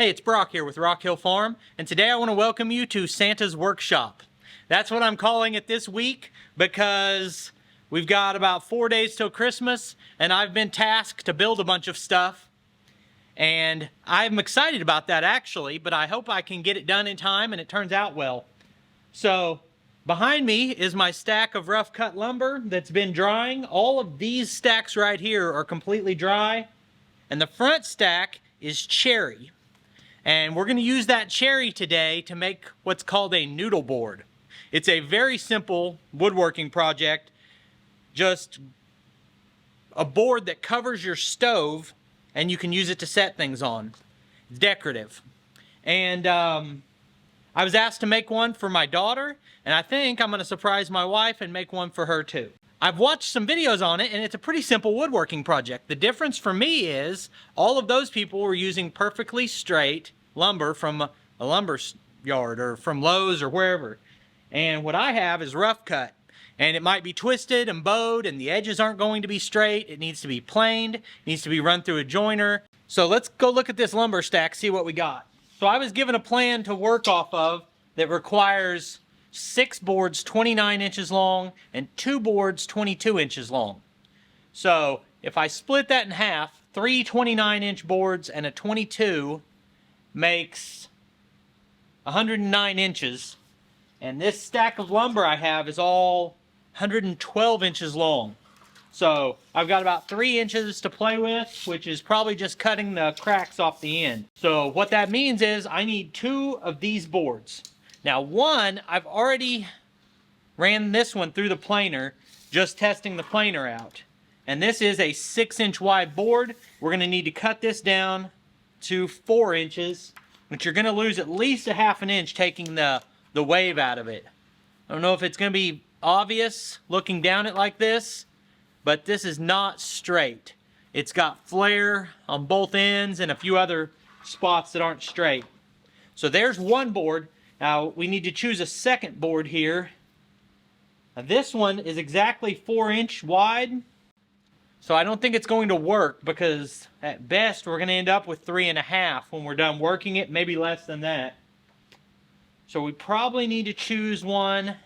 Hey, it's Brock here with Rock Hill Farm, and today I want to welcome you to Santa's Workshop. That's what I'm calling it this week because we've got about 4 days till Christmas, and I've been tasked to build a bunch of stuff. And I'm excited about that actually, but I hope I can get it done in time and it turns out well. So, behind me is my stack of rough cut lumber that's been drying. All of these stacks right here are completely dry, and the front stack is cherry. And we're going to use that cherry today to make what's called a noodle board. It's a very simple woodworking project, just a board that covers your stove and you can use it to set things on. It's decorative. And I was asked to make one for my daughter, and I think I'm going to surprise my wife and make one for her too. I've watched some videos on it, and it's a pretty simple woodworking project. The difference for me is all of those people were using perfectly straight lumber from a lumber yard or from Lowe's or wherever. And what I have is rough cut. And it might be twisted and bowed, and the edges aren't going to be straight. It needs to be planed. It needs to be run through a joiner. So let's go look at this lumber stack, see what we got. So I was given a plan to work off of that requires 6 boards 29 inches long and 2 boards 22 inches long. So if I split that in half, 3 29-inch boards and a 22 makes 109 inches. And this stack of lumber I have is all 112 inches long. So I've got about 3 inches to play with, which is probably just cutting the cracks off the end. So what that means is I need 2 of these boards. Now one, I've already ran this one through the planer, just testing the planer out. And this is a 6-inch wide board. We're going to need to cut this down to 4 inches, but you're going to lose at least a half an inch taking the wave out of it. I don't know if it's going to be obvious looking down it like this, but this is not straight. It's got flare on both ends and a few other spots that aren't straight. So there's one board. Now we need to choose a second board here. Now this one is exactly 4 inch wide. So I don't think it's going to work because at best we're going to end up with 3.5 when we're done working it, maybe less than that. So we probably need to choose one.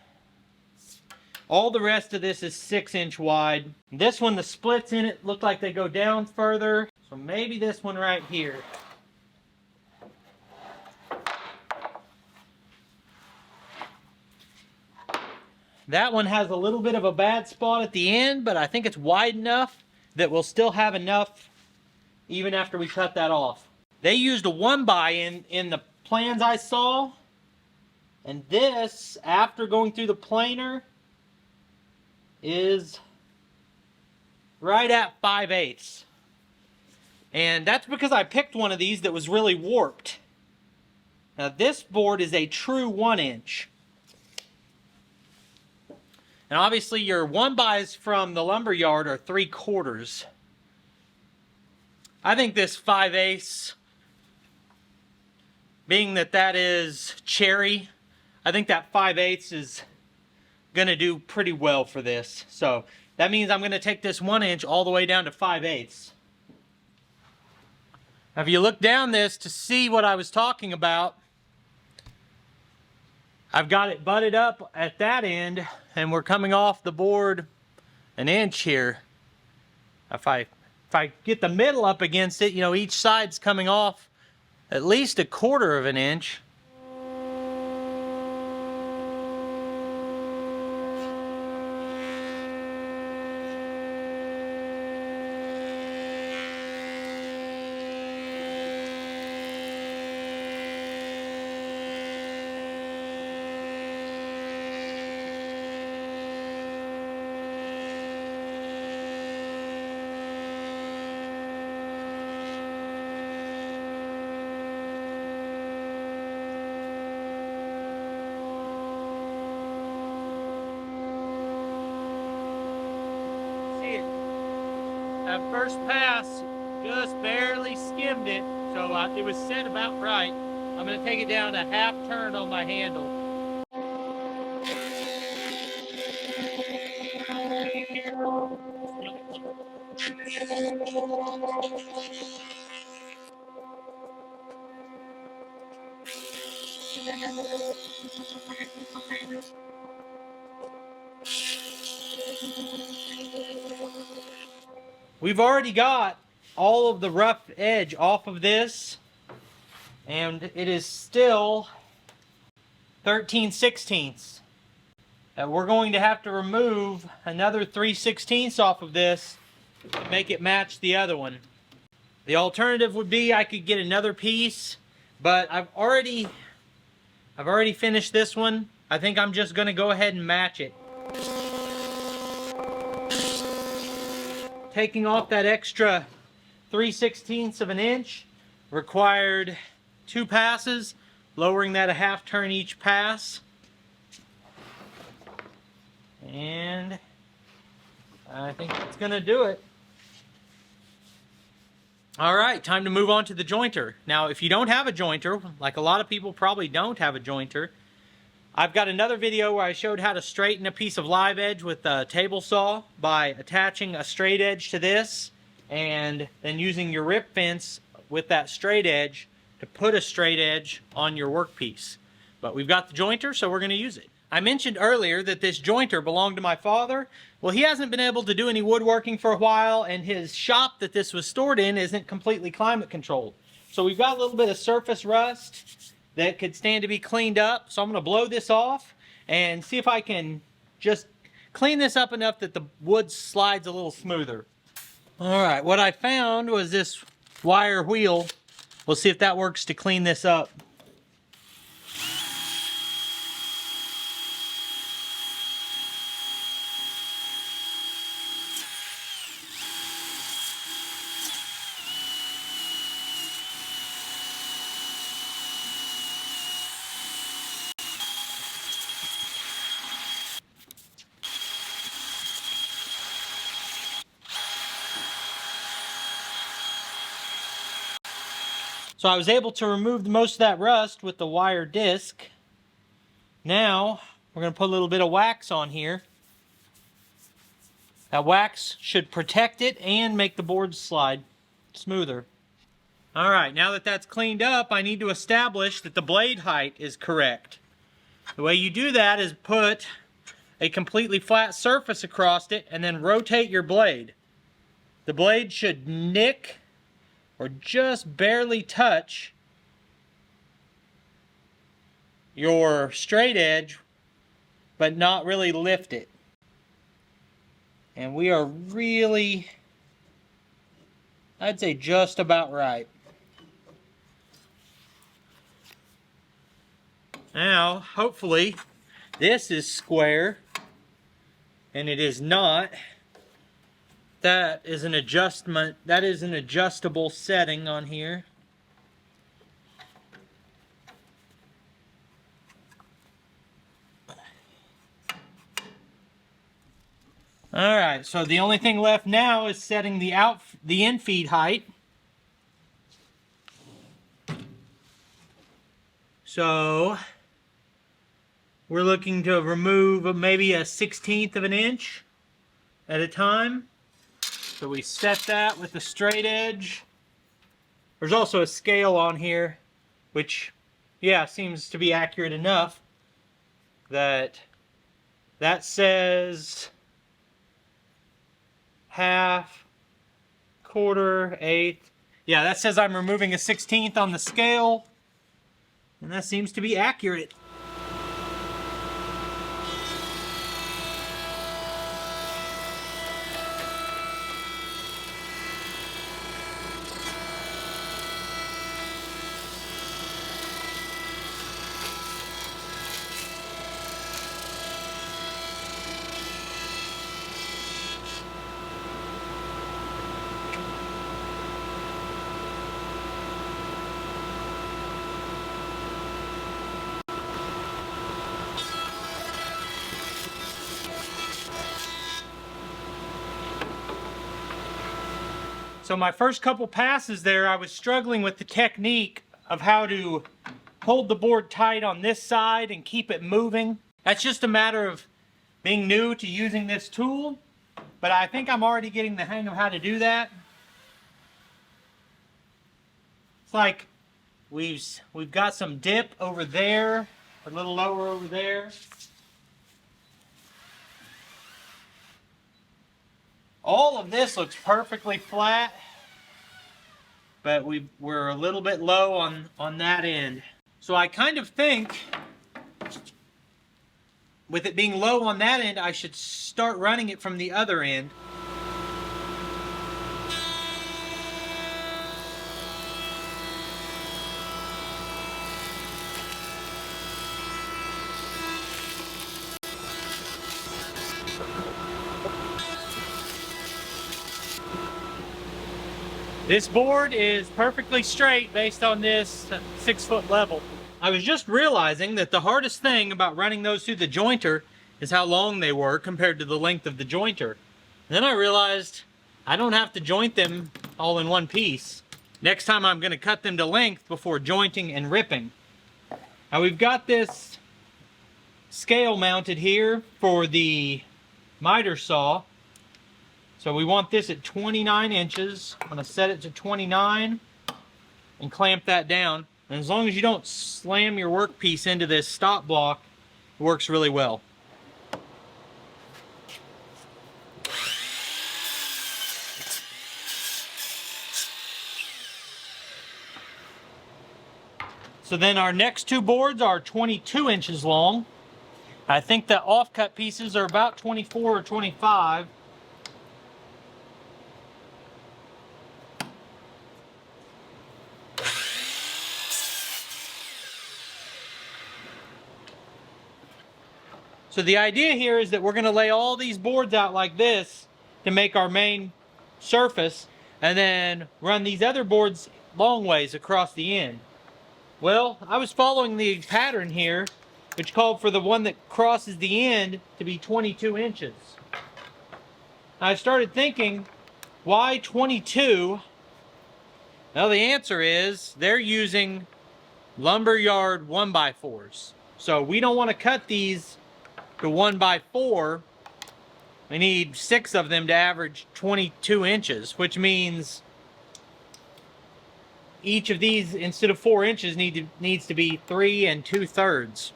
All the rest of this is 6-inch wide. This one, the splits in it look like they go down further. So maybe this one right here. That one has a little bit of a bad spot at the end, but I think it's wide enough that we'll still have enough even after we cut that off. They used a 1x in the plans I saw. And this, after going through the planer, is right at 5/8. And that's because I picked one of these that was really warped. Now this board is a true 1 inch. And obviously your 1x's from the lumber yard are 3/4. I think this 5/8, being that that is cherry, I think that 5/8 is going to do pretty well for this. So that means I'm going to take this 1 inch all the way down to 5/8. Now if you look down this to see what I was talking about, I've got it butted up at that end and we're coming off the board 1 inch here. If I get the middle up against it, you know, each side's coming off at least 1/4 of an inch. That first pass just barely skimmed it, so it was set about right. I'm going to take it down a half turn on my handle. We've already got all of the rough edge off of this, and it is still 13/16. We're going to have to remove another 3/16 off of this to make it match the other one. The alternative would be I could get another piece, but I've already finished this one. I think I'm just going to go ahead and match it. Taking off that extra 3/16 of an inch required 2 passes, lowering that a half turn each pass. And I think that's going to do it. Alright, time to move on to the jointer. Now, if you don't have a jointer, like a lot of people probably don't have a jointer, I've got another video where I showed how to straighten a piece of live edge with a table saw by attaching a straight edge to this and then using your rip fence with that straight edge to put a straight edge on your workpiece. But we've got the jointer, so we're going to use it. I mentioned earlier that this jointer belonged to my father. Well, he hasn't been able to do any woodworking for a while, and his shop that this was stored in isn't completely climate controlled. So we've got a little bit of surface rust that could stand to be cleaned up. So I'm going to blow this off and see if I can just clean this up enough that the wood slides a little smoother. Alright, what I found was this wire wheel. We'll see if that works to clean this up. So I was able to remove most of that rust with the wire disc. Now we're going to put a little bit of wax on here. That wax should protect it and make the board slide smoother. Alright, now that that's cleaned up, I need to establish that the blade height is correct. The way you do that is put a completely flat surface across it and then rotate your blade. The blade should nick or just barely touch your straight edge, but not really lift it. And we are really, I'd say just about right. Now, hopefully, this is square, and it is not. That is an adjustment, that is an adjustable setting on here. Alright, so the only thing left now is setting the in-feed height. So we're looking to remove maybe a 1/16 of an inch at a time. So we set that with the straight edge. There's also a scale on here, which, yeah, seems to be accurate enough. That says half, quarter, eighth. Yeah, that says I'm removing a 1/16 on the scale. And that seems to be accurate. So my first couple passes there, I was struggling with the technique of how to hold the board tight on this side and keep it moving. That's just a matter of being new to using this tool, but I think I'm already getting the hang of how to do that. It's like we've got some dip over there, A little lower over there. All of this looks perfectly flat, but we're a little bit low on that end. So I kind of think, with it being low on that end, I should start running it from the other end. This board is perfectly straight based on this 6-foot level. I was just realizing that the hardest thing about running those through the jointer is how long they were compared to the length of the jointer. And then I realized I don't have to joint them all in one piece. Next time I'm going to cut them to length before jointing and ripping. Now we've got this scale mounted here for the miter saw. So we want this at 29 inches. I'm going to set it to 29 and clamp that down. And as long as you don't slam your workpiece into this stop block, it works really well. So then our next two boards are 22 inches long. I think the offcut pieces are about 24 or 25. So the idea here is that we're going to lay all these boards out like this to make our main surface, and then run these other boards long ways across the end. Well, I was following the pattern here, which called for the one that crosses the end to be 22 inches. I started thinking, why 22? Well, the answer is they're using lumberyard 1x4s. So we don't want to cut these to 1x4. We need 6 of them to average 22 inches, which means each of these, instead of 4 inches, needs to be 3 2/3.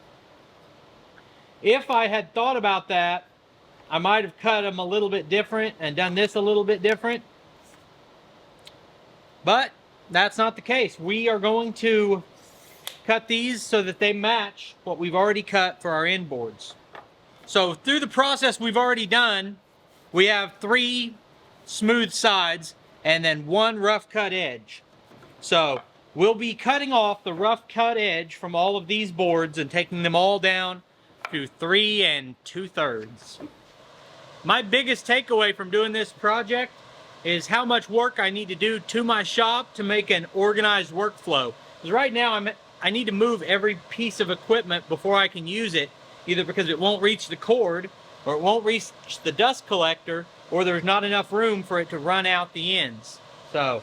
If I had thought about that, I might have cut them a little bit different and done this a little bit different. But that's not the case. We are going to cut these so that they match what we've already cut for our end boards. So through the process we've already done, we have 3 smooth sides and then 1 rough cut edge. So we'll be cutting off the rough cut edge from all of these boards and taking them all down to 3 2/3. My biggest takeaway from doing this project is how much work I need to do to my shop to make an organized workflow. Because right now I need to move every piece of equipment before I can use it, either because it won't reach the cord, or it won't reach the dust collector, or there's not enough room for it to run out the ends. So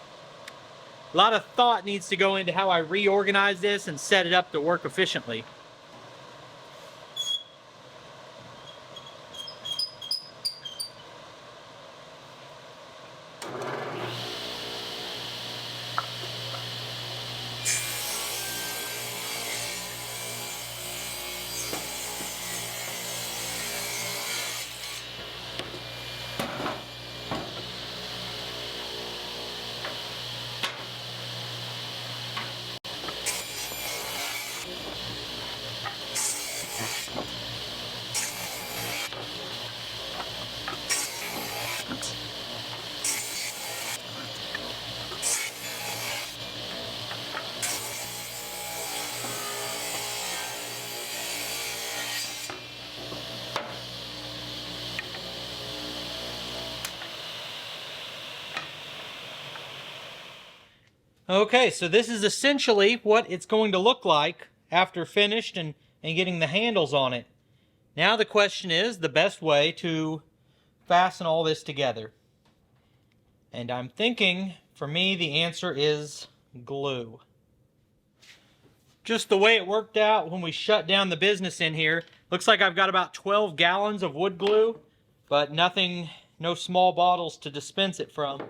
a lot of thought needs to go into how I reorganize this and set it up to work efficiently. Okay, so this is essentially what it's going to look like after finished and getting the handles on it. Now the question is the best way to fasten all this together. And I'm thinking, for me, the answer is glue. Just the way it worked out when we shut down the business in here, looks like I've got about 12 gallons of wood glue, but nothing, no small bottles to dispense it from.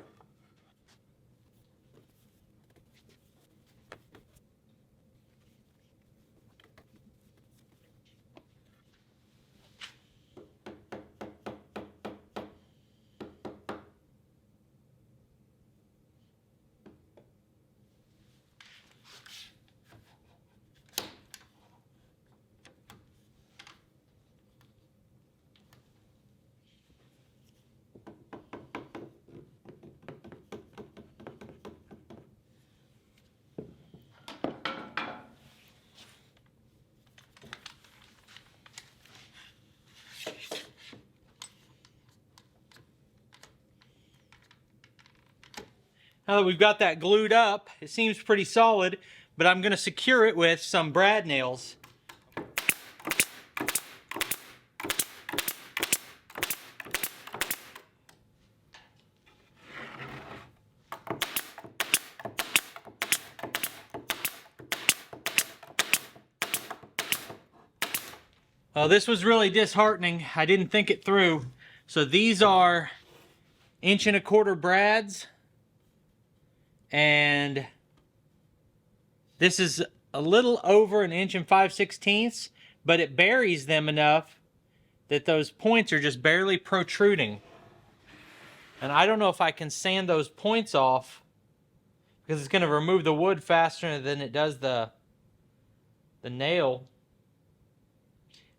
Now that we've got that glued up, it seems pretty solid, but I'm going to secure it with some brad nails. Oh, this was really disheartening. I didn't think it through. So these are 1 1/4 brads, and this is a little over 1 5/16, but it buries them enough that those points are just barely protruding. And I don't know if I can sand those points off because it's going to remove the wood faster than it does the nail.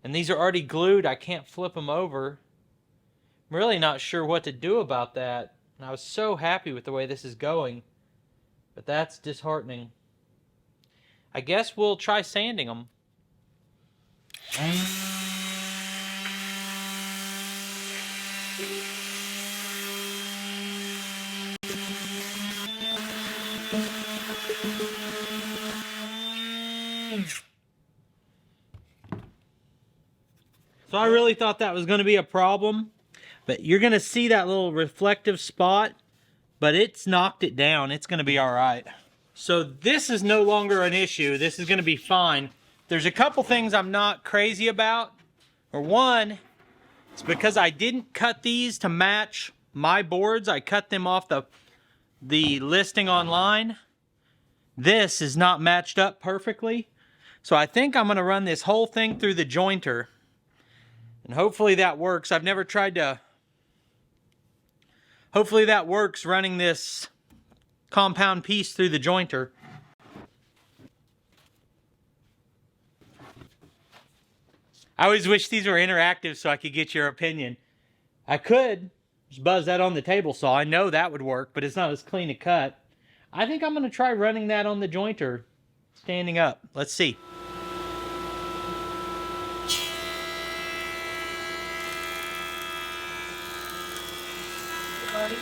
And these are already glued. I can't flip them over. I'm really not sure what to do about that. And I was so happy with the way this is going. But that's disheartening. I guess we'll try sanding them. So I really thought that was going to be a problem, but you're going to see that little reflective spot, but it's knocked it down. It's going to be all right. So this is no longer an issue. This is going to be fine. There's a couple things I'm not crazy about. Or one, it's because I didn't cut these to match my boards. I cut them off the listing online. This is not matched up perfectly. So I think I'm going to run this whole thing through the jointer. And hopefully that works. I've never tried to... Hopefully that works, running this compound piece through the jointer. I always wish these were interactive so I could get your opinion. I could just buzz that on the table saw. I know that would work, but it's not as clean a cut. I think I'm going to try running that on the jointer, standing up. Let's see. Buddy.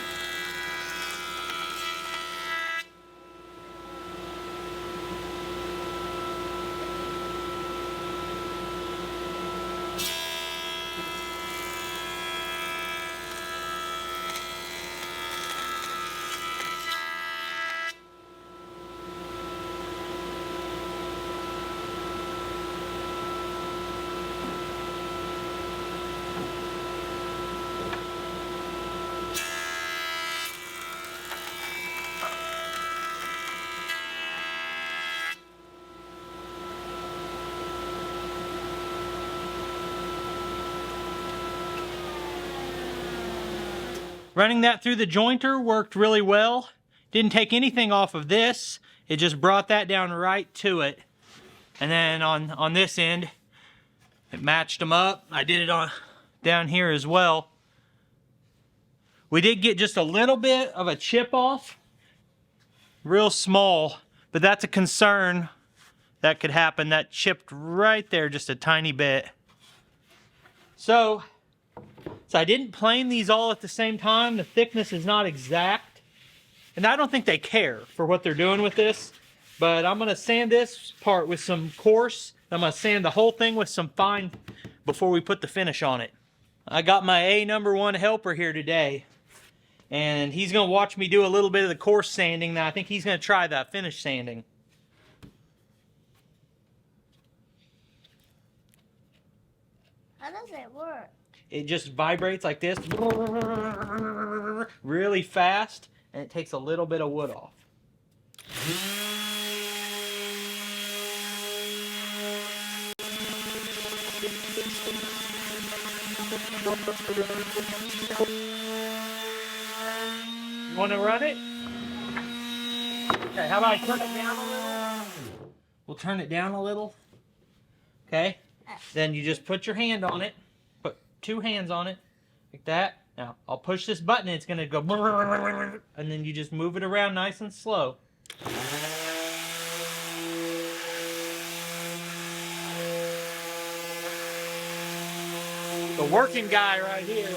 Running that through the jointer worked really well. Didn't take anything off of this. It just brought that down right to it. And then on this end, it matched them up. I did it on down here as well. We did get just a little bit of a chip off. Real small, but that's a concern that could happen. That chipped right there just a tiny bit. So I didn't plane these all at the same time. The thickness is not exact. And I don't think they care for what they're doing with this. But I'm going to sand this part with some coarse. I'm going to sand the whole thing with some fine before we put the finish on it. I got my #1 helper here today. And he's going to watch me do a little bit of the coarse sanding. Now I think he's going to try that finish sanding. How does it work? It just vibrates like this really fast, and it takes a little bit of wood off. You want to run it? Okay, how about I turn it down a little? We'll turn it down a little. Okay? Then you just put your hand on it. Put 2 hands on it. Like that. Now, I'll push this button and it's going to go... And then you just move it around nice and slow. The working guy right here.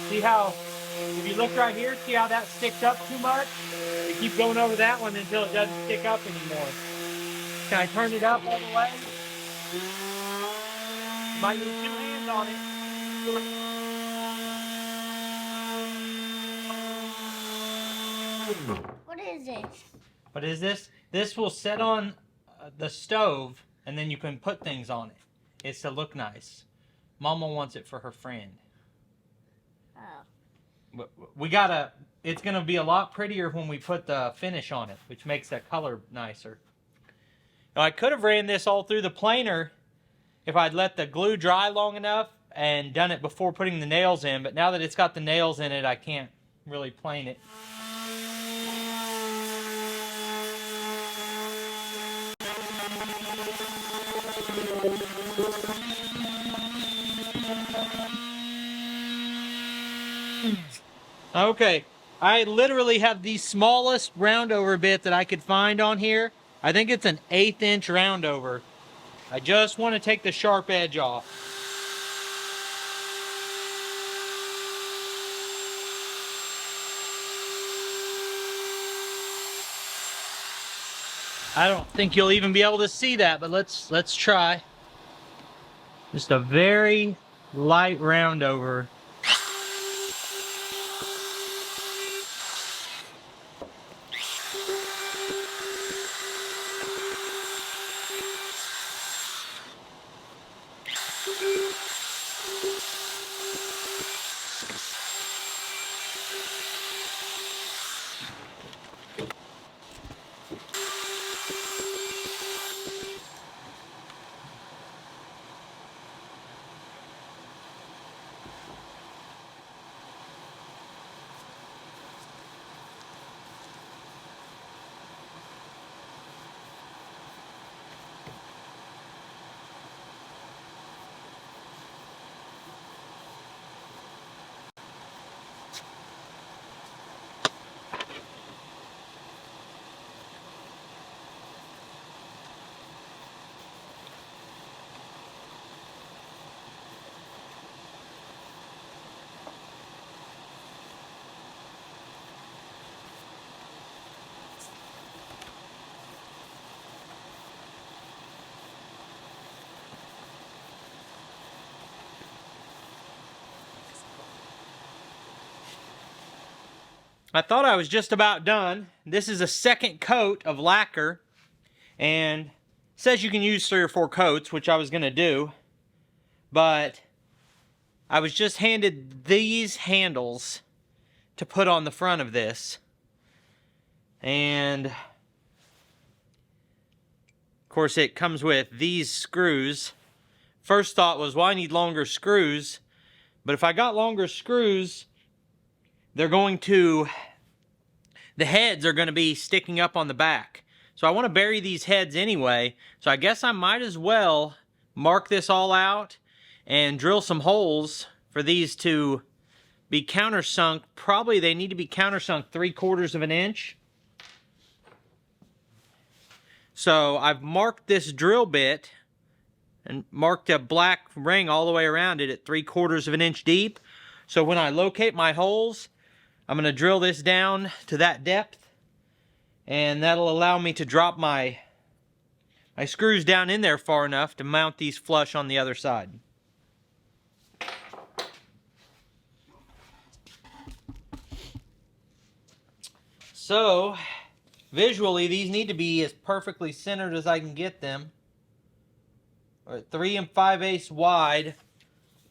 See how If you look right here, see how that sticks up too much? You keep going over that one until it doesn't stick up anymore. Can I turn it up all the way? You might need 2 hands on it. What is this? What is this? This will set on the stove, and then you can put things on it. It's to look nice. Mama wants it for her friend. Oh. We gotta, it's gonna be a lot prettier when we put the finish on it, which makes that color nicer. Now, I could have ran this all through the planer if I'd let the glue dry long enough and done it before putting the nails in, but now that it's got the nails in it, I can't really plane it. Okay, I literally have the smallest roundover bit that I could find on here. I think it's an 1/8 inch roundover. I just want to take the sharp edge off. I don't think you'll even be able to see that, but let's try. Just a very light roundover. I thought I was just about done. This is a second coat of lacquer, and it says you can use 3 or 4 coats, which I was going to do, but I was just handed these handles to put on the front of this, and of course it comes with these screws. First thought was, well, I need longer screws, but if I got longer screws, the heads are going to be sticking up on the back. So I want to bury these heads anyway, so I guess I might as well mark this all out and drill some holes for these to be countersunk. Probably they need to be countersunk 3/4 of an inch. So I've marked this drill bit and marked a black ring all the way around it at 3/4 of an inch deep. So when I locate my holes, I'm going to drill this down to that depth, and that'll allow me to drop my screws down in there far enough to mount these flush on the other side. So, visually, these need to be as perfectly centered as I can get them. 3 5/8 wide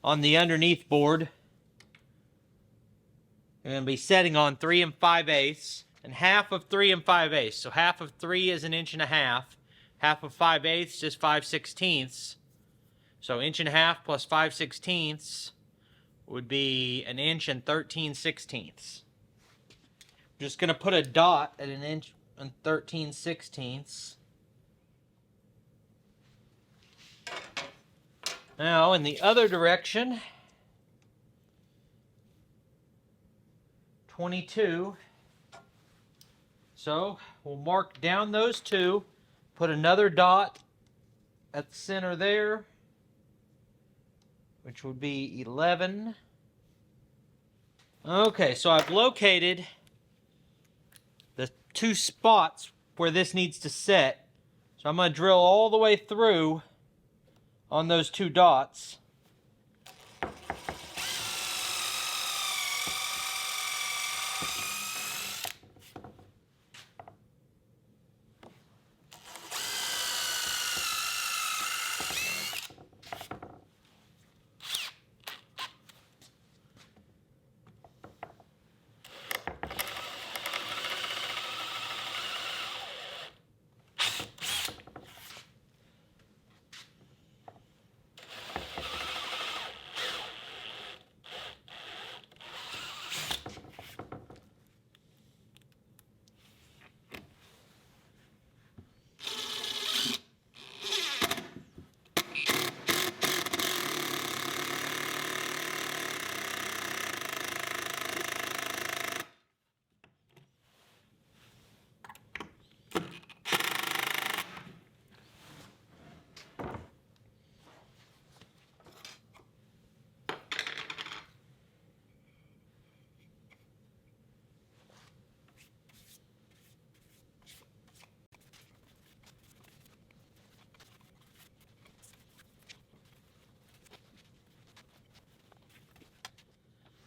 on the underneath board. I'm going to be setting on 3 5/8 and half of 3 5/8. So half of 3 is 1.5 inches. Half of 5/8 is 5/16. So 1.5 inches plus 5/16 would be 1 inch and 13/16. I'm just going to put a dot at 1 inch and 13/16. Now in the other direction, 22. So we'll mark down those 2, put another dot at the center there, which would be 11. Okay, so I've located the 2 spots where this needs to set. So I'm going to drill all the way through on those 2 dots.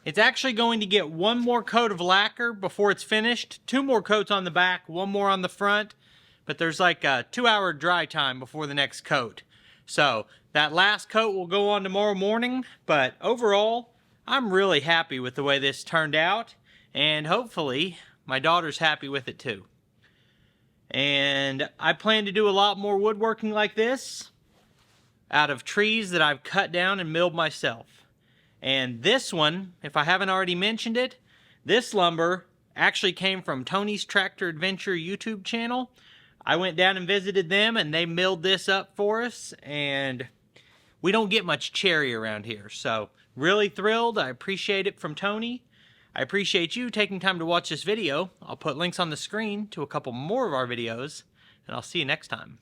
It's actually going to get 1 more coat of lacquer before it's finished. 2 more coats on the back, 1 more on the front. But there's like a 2-hour dry time before the next coat. So that last coat will go on tomorrow morning. But overall, I'm really happy with the way this turned out. And hopefully, my daughter's happy with it too. And I plan to do a lot more woodworking like this out of trees that I've cut down and milled myself. And this one, if I haven't already mentioned it, this lumber actually came from Tony's Tractor Adventure YouTube channel. I went down and visited them and they milled this up for us, and we don't get much cherry around here. So really thrilled. I appreciate it from Tony. I appreciate you taking time to watch this video. I'll put links on the screen to a couple more of our videos, and I'll see you next time.